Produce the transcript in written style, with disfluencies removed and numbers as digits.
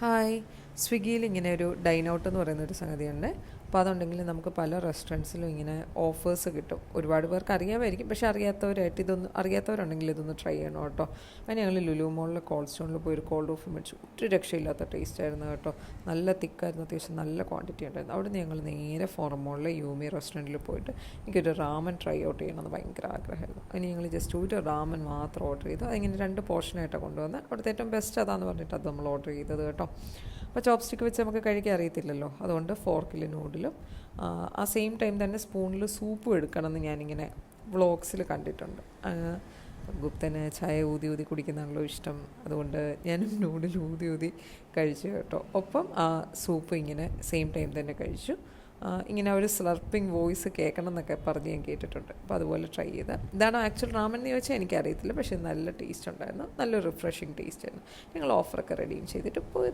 Hi, സ്വിഗ്ഗിയിൽ ഇങ്ങനെ ഒരു ഡൈൻ ഔട്ട് എന്ന് പറയുന്നൊരു സംഗതിയുണ്ട്. അപ്പോൾ അതുണ്ടെങ്കിൽ നമുക്ക് പല റെസ്റ്റോറൻറ്റ്സിലും ഇങ്ങനെ ഓഫേഴ്സ് കിട്ടും. ഒരുപാട് പേർക്ക് അറിയാമായിരിക്കും, പക്ഷേ അറിയാത്തവരുണ്ടെങ്കിൽ ഇതൊന്ന് ട്രൈ ചെയ്യണം കേട്ടോ. അങ്ങനെ ഞങ്ങൾ ലുലു മോളിൽ കോൾഡ് സ്റ്റോണിൽ പോയി ഒരു കോൾഡ് റൂഫ് മേടിച്ചു. ഒരു രക്ഷയില്ലാത്ത ടേസ്റ്റ് ആയിരുന്നു കേട്ടോ. നല്ല തിക്കായിരുന്നു, അത്യാവശ്യം നല്ല ക്വാണ്ടിറ്റി ഉണ്ടായിരുന്നു. അവിടെ നിന്ന് ഞങ്ങൾ നേരെ ഫോറം മോളിലെ യൂമി റെസ്റ്റോറൻറ്റിൽ പോയിട്ട് എനിക്കൊരു റാമൻ ട്രൈ ഔട്ട് ചെയ്യണമെന്ന് ഭയങ്കര ആഗ്രഹമായിരുന്നു. അതിന് ഞങ്ങൾ ജസ്റ്റ് ഒരു റാമൻ മാത്രം ഓർഡർ ചെയ്തു. അതിങ്ങനെ 2 പോർഷനായിട്ടാണ് കൊണ്ടുവന്നത്. അവിടുത്തെ ഏറ്റവും ബെസ്റ്റ് അതാണെന്ന് പറഞ്ഞിട്ട് അത് നമ്മൾ ഓർഡർ ചെയ്തത് കേട്ടോ. അപ്പോൾ ചോപ്സ്റ്റിക്ക് വെച്ച് നമുക്ക് കഴിക്കാൻ അറിയത്തില്ലല്ലോ, അതുകൊണ്ട് ഫോർക്കിൽ നൂഡിലും ആ സെയിം ടൈം തന്നെ സ്പൂണിൽ സൂപ്പും എടുക്കണമെന്ന് ഞാനിങ്ങനെ വ്ളോഗ്സിൽ കണ്ടിട്ടുണ്ട്. ഗുപ്തന് ചായ ഊതി ഊതി കുടിക്കുന്നതാണല്ലോ ഇഷ്ടം, അതുകൊണ്ട് ഞാനും നൂഡിൽ ഊതി ഊതി കഴിച്ചു കേട്ടോ. ഒപ്പം ആ സൂപ്പ് ഇങ്ങനെ സെയിം ടൈം തന്നെ കഴിച്ചു. ഇങ്ങനെ ഒരു സ്ലർപ്പിംഗ് വോയിസ് കേൾക്കണം എന്നൊക്കെ പറഞ്ഞ് ഞാൻ കേട്ടിട്ടുണ്ട്. അപ്പോൾ അതുപോലെ ട്രൈ ചെയ്ത് ഇതാണ് ആക്ച്വൽ റാമൻ എന്ന് ചോദിച്ചാൽ എനിക്കറിയത്തില്ല, പക്ഷേ നല്ല ടേസ്റ്റ് ഉണ്ടായിരുന്നു. നല്ലൊരു റിഫ്രഷിങ് ടേസ്റ്റ് ആയിരുന്നു. ഞങ്ങൾ ഓഫറൊക്കെ റെഡീം ചെയ്തിട്ട് പോയി.